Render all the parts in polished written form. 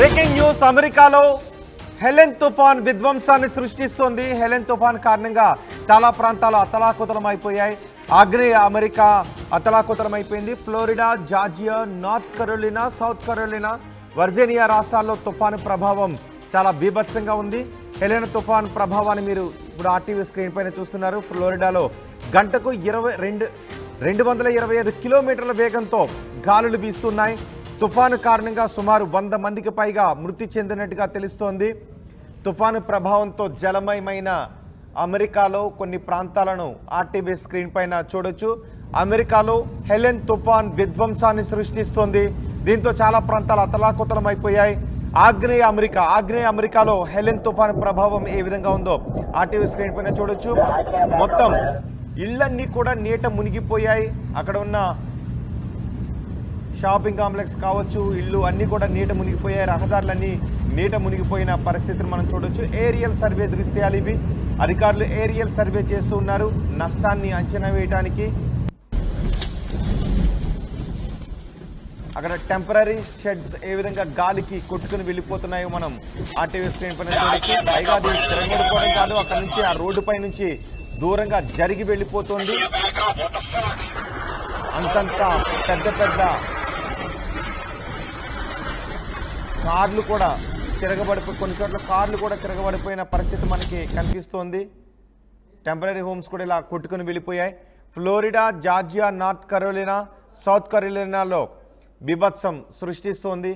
Breaking news అమెరికాలో Helen తుఫాన్ విధ్వంసాన్ని సృష్టిస్తోంది. హెలెన్ తుఫాన్ కారణంగా చాలా ప్రాంతాలు అతలాకుతలమైపోయాయి. ఆగ్నేయ అమెరికా అతలాకుతలమైపోయింది. Florida, Georgia, North Carolina, South Carolina, Virginia రాష్ట్రాల్లో తుఫాను ప్రభావం చాలా బీభత్సంగా ఉంది. హెలెన్ తుఫాన్ ప్రభావాన్ని మీరు ఇప్పుడు ఆర్టీవీ స్క్రీన్ పైన చూస్తున్నారు. ఫ్లోరిడాలో గంటకు 225 కిలోమీటర్ల వేగంతో గాలులు వీస్తున్నాయి. తుఫాను కారణంగా సుమారు 100 మందికి పైగా మృతి చెందినట్టుగా తెలుస్తోంది. తుఫాను ప్రభావంతో జలమయమైన అమెరికాలో కొన్ని ప్రాంతాలను ఆర్టీవీ స్క్రీన్ పైన చూడొచ్చు. అమెరికాలో హెలెన్ తుఫాన్ విధ్వంసాన్ని సృష్టిస్తోంది. దీంతో చాలా ప్రాంతాలు అతలాకుతలమైపోయాయి. ఆగ్నేయ అమెరికాలో హెలెన్ తుఫాన్ ప్రభావం ఏ విధంగా ఉందో ఆర్టీవీ స్క్రీన్ పైన చూడొచ్చు. మొత్తం ఇళ్లన్నీ కూడా నీట మునిగిపోయాయి. అక్కడ ఉన్న షాపింగ్ కాంప్లెక్స్ కావచ్చు, ఇళ్ళు అన్నీ కూడా నీట మునిగిపోయాయి. రహదారులన్నీ నీట మునిగిపోయిన పరిస్థితిని మనం చూడొచ్చు. ఏరియల్ సర్వే దృశ్యాలు ఇవి. అధికారులు ఏరియల్ సర్వే చేస్తూ ఉన్నారు నష్టాన్ని అంచనా వేయడానికి. అక్కడ టెంపరీ షెడ్స్ ఏ విధంగా గాలికి కొట్టుకుని వెళ్ళిపోతున్నాయో మనం ఆర్టీవీ స్క్రీన్ పైన చూడొచ్చు. పైగా అది తిరగబడిపోవడం కాదు, అక్కడ నుంచి ఆ రోడ్డుపై నుంచి దూరంగా జరిగి వెళ్ళిపోతుంది. అంతంత పెద్ద పెద్ద కార్లు కూడా కొన్ని చోట్ల కార్లు కూడా తిరగబడిపోయిన పరిస్థితి మనకి కనిపిస్తోంది. టెంపరీ హోమ్స్ కూడా ఇలా కొట్టుకుని వెళ్ళిపోయాయి. Florida, Georgia, North Carolina, South కరోలినాలో బీభత్సం సృష్టిస్తోంది.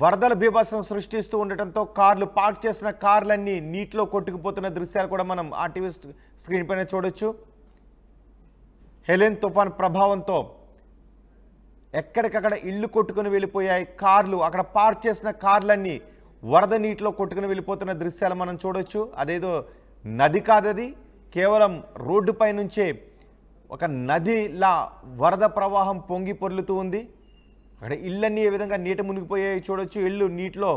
వరదల బీభత్సం సృష్టిస్తూ ఉండటంతో పార్క్ చేసిన కార్లన్నీ నీటిలో కొట్టుకుపోతున్న దృశ్యాలు కూడా మనం ఆర్టీవీ స్క్రీన్ పైన చూడొచ్చు. హెలెన్ తుఫాన్ ప్రభావంతో ఎక్కడికక్కడ ఇళ్ళు కొట్టుకుని వెళ్ళిపోయాయి. అక్కడ పార్క్ చేసిన కార్లన్నీ వరద నీటిలో కొట్టుకుని వెళ్ళిపోతున్న దృశ్యాలు మనం చూడొచ్చు. అదేదో నది కాదది, కేవలం రోడ్డుపై నుంచే ఒక నదిలా వరద ప్రవాహం పొంగి పొర్లుతూ ఉంది. అక్కడ ఇళ్ళన్నీ ఏ విధంగా నీట మునిగిపోయాయి చూడొచ్చు. ఇళ్ళు నీటిలో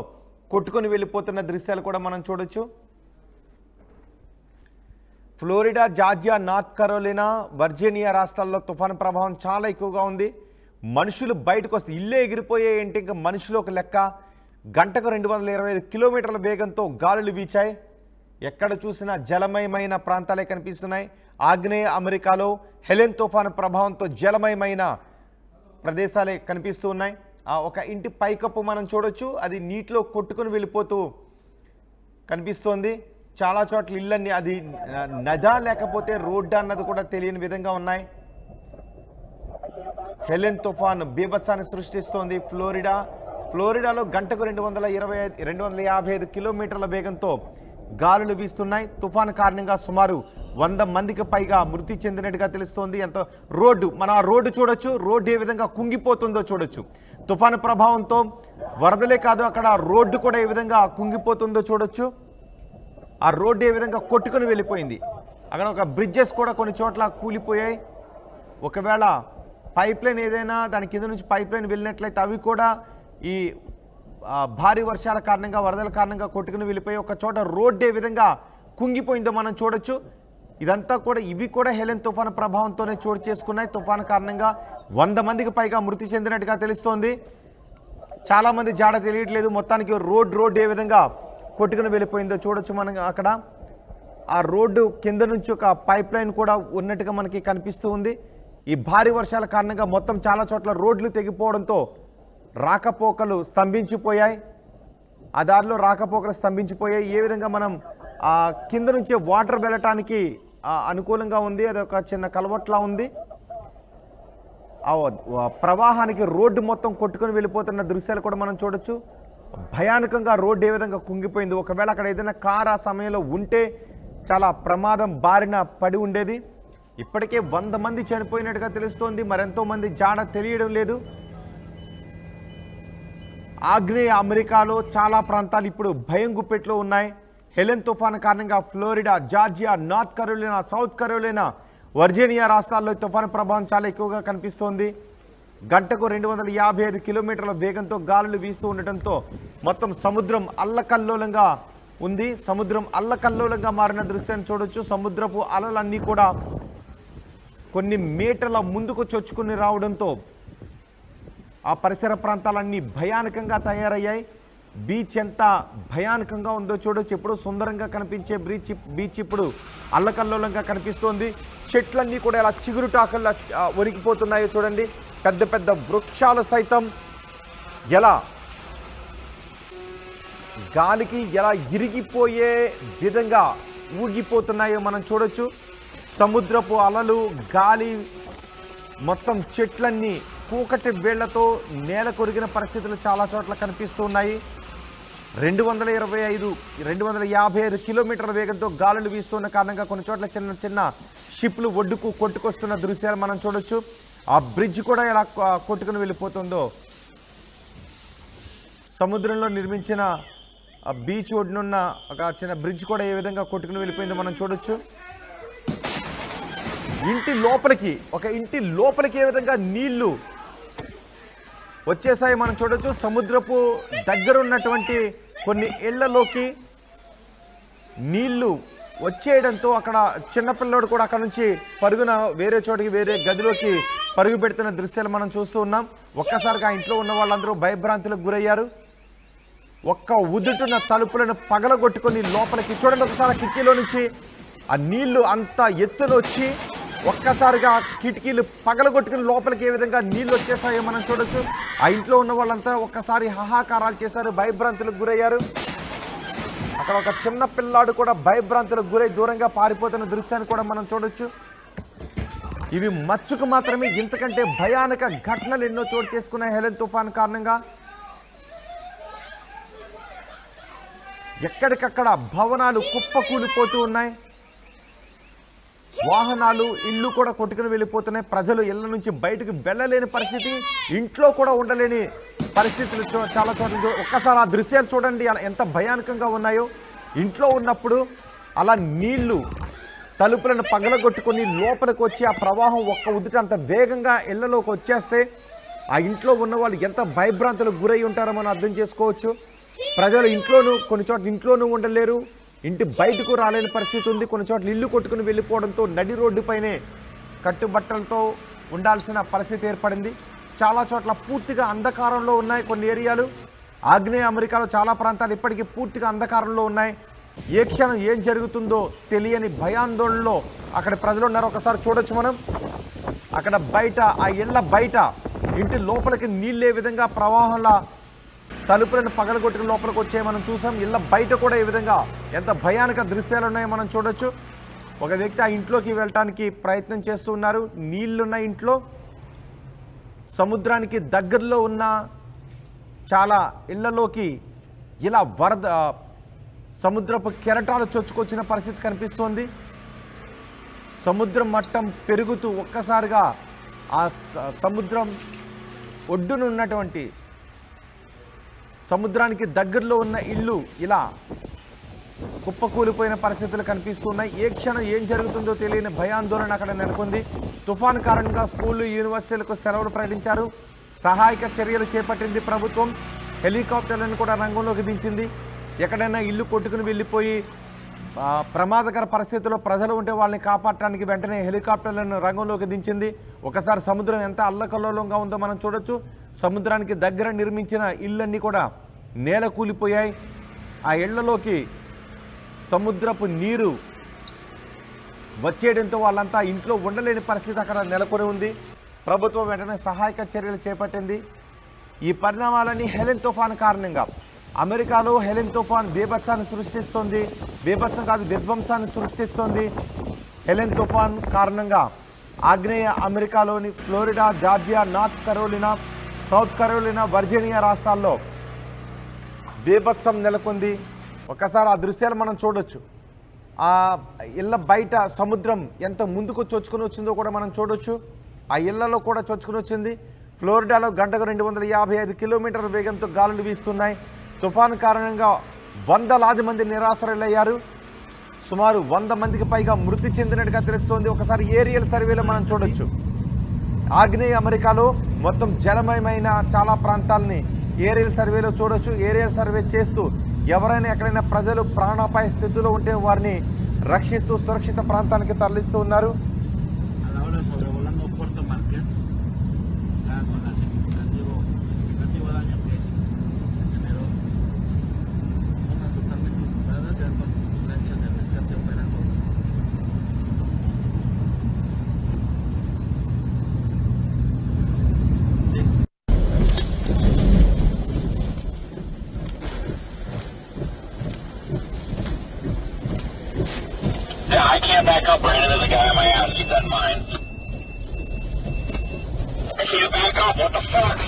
కొట్టుకొని వెళ్ళిపోతున్న దృశ్యాలు కూడా మనం చూడొచ్చు. Florida, Georgia, North Carolina, Virginia రాష్ట్రాల్లో తుఫాను ప్రభావం చాలా ఎక్కువగా ఉంది. మనుషులు బయటకు వస్తే ఇల్లే ఎగిరిపోయాయి ఏంటి, ఇంకా మనుషులు ఒక లెక్క. గంటకు 225 కిలోమీటర్ల వేగంతో గాలులు వీచాయి. ఎక్కడ చూసినా జలమయమైన ప్రాంతాలే కనిపిస్తున్నాయి. ఆగ్నేయ అమెరికాలో హెలెన్ తుఫాను ప్రభావంతో జలమయమైన ప్రదేశాలే కనిపిస్తూ ఉన్నాయి. ఒక ఇంటి పైకప్పు మనం చూడొచ్చు, అది నీటిలో కొట్టుకుని వెళ్ళిపోతూ కనిపిస్తోంది. చాలా చోట్ల ఇళ్ళన్నీ అది నదా లేకపోతే రోడ్డా అన్నది కూడా తెలియని విధంగా ఉన్నాయి. హెలెన్ తుఫాన్ బీభత్సాన్ని సృష్టిస్తోంది. ఫ్లోరిడాలో గంటకు 255 కిలోమీటర్ల వేగంతో గాలులు వీస్తున్నాయి. తుఫాను కారణంగా సుమారు 100 మందికి పైగా మృతి చెందినట్టుగా తెలుస్తోంది. మనం ఆ రోడ్డు చూడొచ్చు. రోడ్డు ఏ విధంగా కుంగిపోతుందో చూడొచ్చు. తుఫాను ప్రభావంతో వరదలే కాదు, అక్కడ రోడ్డు కూడా ఏ విధంగా కుంగిపోతుందో చూడొచ్చు. ఆ రోడ్డు ఏ విధంగా కొట్టుకుని వెళ్ళిపోయింది. అక్కడ ఒక బ్రిడ్జెస్ కూడా కొన్ని చోట్ల కూలిపోయాయి. ఒకవేళ పైప్ లైన్ ఏదైనా దాని కింద నుంచి పైప్ లైన్ వెళ్ళినట్లయితే అవి కూడా ఈ భారీ వర్షాల కారణంగా, వరదల కారణంగా కొట్టుకుని వెళ్ళిపోయి ఒక చోట రోడ్డు ఏ విధంగా కుంగిపోయిందో మనం చూడొచ్చు. ఇవి కూడా హెలెన్ తుఫాను ప్రభావంతోనే చోటు చేసుకున్నాయి. తుఫాను కారణంగా 100 మందికి పైగా మృతి చెందినట్టుగా తెలుస్తోంది. చాలామంది జాడ తెలియట్లేదు. మొత్తానికి రోడ్డు ఏ విధంగా కొట్టుకుని వెళ్ళిపోయిందో చూడొచ్చు. మనం అక్కడ ఆ రోడ్డు కింద నుంచి ఒక పైప్ లైన్ కూడా ఉన్నట్టుగా మనకి కనిపిస్తూ ఉంది. ఈ భారీ వర్షాల కారణంగా మొత్తం చాలా చోట్ల రోడ్లు తెగిపోవడంతో రాకపోకలు స్తంభించిపోయాయి. ఆ దారిలో రాకపోకలు స్తంభించిపోయాయి. ఏ విధంగా మనం కింద నుంచి వాటర్ వెళ్ళటానికి అనుకూలంగా ఉంది. అదొక చిన్న కలవట్లా ఉంది. ప్రవాహానికి రోడ్డు మొత్తం కొట్టుకొని వెళ్ళిపోతున్న దృశ్యాలు కూడా మనం చూడొచ్చు. భయానకంగా రోడ్డు ఏ విధంగా కుంగిపోయింది. ఒకవేళ అక్కడ ఏదైనా కారు ఆ సమయంలో ఉంటే చాలా ప్రమాదం బారిన పడి ఉండేది. ఇప్పటికే 100 మంది చనిపోయినట్టుగా తెలుస్తోంది. మరెంతో మంది జాడ తెలియడం లేదు. ఆగ్నేయ అమెరికాలో చాలా ప్రాంతాలు ఇప్పుడు భయం గుప్పెట్లో ఉన్నాయి. హెలెన్ తుఫాను కారణంగా Florida, Georgia, North Carolina, South Carolina, Virginia రాష్ట్రాల్లో తుఫాను ప్రభావం చాలా ఎక్కువగా కనిపిస్తోంది. గంటకు 255 కిలోమీటర్ల వేగంతో గాలులు వీస్తూ ఉండటంతో మొత్తం సముద్రం అల్లకల్లోలంగా ఉంది. సముద్రం అల్లకల్లోలంగా మారిన దృశ్యాన్ని చూడొచ్చు. సముద్రపు అలలన్నీ కూడా కొన్ని మీటర్ల ముందుకు చొచ్చుకుని రావడంతో ఆ పరిసర ప్రాంతాలన్నీ భయానకంగా తయారయ్యాయి. బీచ్ ఎంత భయానకంగా ఉందో చూడొచ్చు. ఎప్పుడు సుందరంగా కనిపించే బీచ్ ఇప్పుడు అల్లకల్లోలంగా కనిపిస్తోంది. చెట్లన్నీ కూడా ఇలా చిగురుటాకల్లా ఒరిగిపోతున్నాయో చూడండి. పెద్ద పెద్ద వృక్షాలు సైతం ఎలా గాలికి ఎలా ఇరిగిపోయే విధంగా ఊగిపోతున్నాయో మనం చూడొచ్చు. సముద్రపు అలలు, గాలి, మొత్తం చెట్లన్నీ కూకటి వేళ్లతో నేల కొరిగిన పరిస్థితులు చాలా చోట్ల కనిపిస్తున్నాయి. 255 కిలోమీటర్ల వేగంతో గాలులు వీస్తున్న కారణంగా కొన్ని చోట్ల చిన్న చిన్న షిప్లు ఒడ్డుకు కొట్టుకొస్తున్న దృశ్యాలు మనం చూడొచ్చు. ఆ బ్రిడ్జ్ కూడా ఎలా కొట్టుకుని వెళ్ళిపోతుందో, సముద్రంలో నిర్మించిన బీచ్ ఒడ్డునున్న ఒక చిన్న బ్రిడ్జ్ కూడా ఏ విధంగా కొట్టుకుని వెళ్ళిపోయిందో మనం చూడొచ్చు. ఒక ఇంటి లోపలికి ఏ విధంగా నీళ్లు వచ్చేసాయి మనం చూడొచ్చు. సముద్రపు దగ్గర ఉన్నటువంటి కొన్ని ఇళ్లలోకి నీళ్లు వచ్చేయడంతో అక్కడ చిన్నపిల్లడు కూడా అక్కడ నుంచి పరుగున వేరే చోటికి, వేరే గదిలోకి పరుగు పెడుతున్న దృశ్యాలు మనం చూస్తూ ఉన్నాం. ఒక్కసారిగా ఆ ఇంట్లో ఉన్న వాళ్ళందరూ భయభ్రాంతులకు గురయ్యారు. ఒక్క ఉదుటున తలుపులను పగలగొట్టుకొని లోపలికి చూడండి. ఒకసారి కిటికీలో నుంచి ఆ నీళ్లు అంత ఎత్తున వచ్చి ఒక్కసారిగా కిటికీలు పగలగొట్టుకుని లోపలికి ఏ విధంగా నీళ్ళు వచ్చేసాయో మనం చూడొచ్చు. ఆ ఇంట్లో ఉన్న వాళ్ళంతా ఒక్కసారి హాహాకారాలు చేశారు, భయభ్రాంతులకు గురయ్యారు. అక్కడ ఒక చిన్న పిల్లాడు కూడా భయభ్రాంతులకు గురై దూరంగా పారిపోతున్న దృశ్యాన్ని కూడా మనం చూడొచ్చు. ఇవి మచ్చుకు మాత్రమే. ఇంతకంటే భయానక ఘటనలు ఎన్నో చోటు చేసుకున్నాయి హెలెన్ తుఫాన్ కారణంగా. ఎక్కడికక్కడ భవనాలు కుప్పకూలిపోతూ ఉన్నాయి. వాహనాలు, ఇళ్ళు కూడా కొట్టుకుని వెళ్ళిపోతున్నాయి. ప్రజలు ఇళ్ల నుంచి బయటకు వెళ్ళలేని పరిస్థితి, ఇంట్లో కూడా ఉండలేని పరిస్థితులు చాలా చోట్ల. ఒక్కసారి ఆ దృశ్యాలు చూడండి ఎంత భయానకంగా ఉన్నాయో. ఇంట్లో ఉన్నప్పుడు అలా నీళ్లు తలుపులను పగలగొట్టుకొని లోపలికి వచ్చి ఆ ప్రవాహం ఒక్క ఉద్దుట అంత వేగంగా ఇళ్లలోకి వచ్చేస్తే ఆ ఇంట్లో ఉన్న వాళ్ళు ఎంత భయభ్రాంతులకు గురై ఉంటారో మనం అర్థం చేసుకోవచ్చు. ప్రజలు కొన్ని చోట్ల ఇంట్లోనూ ఉండలేరు, ఇంటి బయటకు రాలేని పరిస్థితి ఉంది. కొన్ని చోట్ల ఇల్లు కొట్టుకుని వెళ్ళిపోవడంతో నడి రోడ్డుపైనే కట్టుబట్టలతో ఉండాల్సిన పరిస్థితి ఏర్పడింది. చాలా చోట్ల పూర్తిగా అంధకారంలో ఉన్నాయి. కొన్ని ఏరియాలు, ఆగ్నేయ అమెరికాలో చాలా ప్రాంతాలు ఇప్పటికీ పూర్తిగా అంధకారంలో ఉన్నాయి. ఏ క్షణం ఏం జరుగుతుందో తెలియని భయాందోళనలో అక్కడ ప్రజలు ఉన్నారు. ఒకసారి చూడొచ్చు మనం. అక్కడ బయట, ఆ ఇళ్ల బయట, ఇంటి లోపలికి నీళ్ళు ఏ విధంగా ప్రవాహంలా తలుపులను పగలగొట్టుకుని లోపలికి వచ్చాయి మనం చూసాం. ఇళ్ళ బయట కూడా ఈ విధంగా ఎంత భయానక దృశ్యాలు ఉన్నాయో మనం చూడొచ్చు. ఒక వ్యక్తి ఆ ఇంట్లోకి వెళ్ళటానికి ప్రయత్నం చేస్తూ ఉన్నారు. నీళ్లున్న ఇంట్లో, సముద్రానికి దగ్గరలో ఉన్న చాలా ఇళ్లలోకి ఇలా సముద్రపు కెరటాలు చొచ్చుకొచ్చిన పరిస్థితి కనిపిస్తోంది. సముద్రం మట్టం పెరుగుతూ ఒక్కసారిగా ఆ సముద్రం ఒడ్డునున్నటువంటి, సముద్రానికి దగ్గరలో ఉన్న ఇల్లు ఇలా కుప్పకూలిపోయిన పరిస్థితులు కనిపిస్తున్నాయి. ఏ క్షణం ఏం జరుగుతుందో తెలియని భయాందోళన అక్కడ నెలకొంది. తుఫాను కారణంగా స్కూళ్లు, యూనివర్సిటీలకు సెలవులు ప్రకటించారు. సహాయక చర్యలు చేపట్టింది ప్రభుత్వం. హెలికాప్టర్లను కూడా రంగంలోకి దించింది. ఎక్కడైనా ఇల్లు కొట్టుకుని వెళ్ళిపోయి ప్రమాదకర పరిస్థితుల్లో ప్రజలు ఉంటే వాళ్ళని కాపాడటానికి వెంటనే హెలికాప్టర్లను రంగంలోకి దించింది. ఒకసారి సముద్రం ఎంత అల్లకల్లోలంగా ఉందో మనం చూడొచ్చు. సముద్రానికి దగ్గర నిర్మించిన ఇళ్ళన్నీ కూడా నేల కూలిపోయాయి. ఆ ఇళ్లలోకి సముద్రపు నీరు వచ్చేయడంతో వాళ్ళంతా ఇంట్లో ఉండలేని పరిస్థితి అక్కడ నెలకొని ఉంది. ప్రభుత్వం వెంటనే సహాయక చర్యలు చేపట్టింది. ఈ పరిణామాలన్నీ హెలెన్ తుఫాన్ కారణంగా. అమెరికాలో హెలెన్ తుఫాన్ బీభత్సాన్ని సృష్టిస్తోంది. బీభత్సం కాదు, విధ్వంసాన్ని సృష్టిస్తోంది. హెలెన్ తుఫాన్ కారణంగా ఆగ్నేయ అమెరికాలోని Florida, Georgia, North Carolina, South Carolina, Virginia రాష్ట్రాల్లో బీభత్సం నెలకొంది. ఒకసారి ఆ దృశ్యాలు మనం చూడొచ్చు. ఆ ఇళ్ళ బయట సముద్రం ఎంత ముందుకు చొచ్చుకుని వచ్చిందో కూడా మనం చూడొచ్చు. ఆ ఇళ్లలో కూడా చొచ్చుకుని వచ్చింది. ఫ్లోరిడాలో గంటకు 255 కిలోమీటర్ల వేగంతో గాలులు వీస్తున్నాయి. తుఫాను కారణంగా వందలాది మంది నిరాశ్రయులయ్యారు. సుమారు 100 మందికి పైగా మృతి చెందినట్టుగా తెలుస్తోంది. ఒకసారి ఏరియల్ సర్వేలో మనం చూడొచ్చు. ఆగ్నేయ అమెరికాలో మొత్తం జలమయమైన చాలా ప్రాంతాలని ఏరియల్ సర్వేలో చూడొచ్చు. ఏరియల్ సర్వే చేస్తూ ఎవరైనా ఎక్కడైనా ప్రజలు ప్రాణాపాయ స్థితిలో ఉంటే వారిని రక్షిస్తూ సురక్షిత ప్రాంతానికి తరలిస్తూ ఉన్నారు. Yeah, I can't back up, Brandon. There's a guy on my ass. Keep that in mind. I can't back up. What the fuck?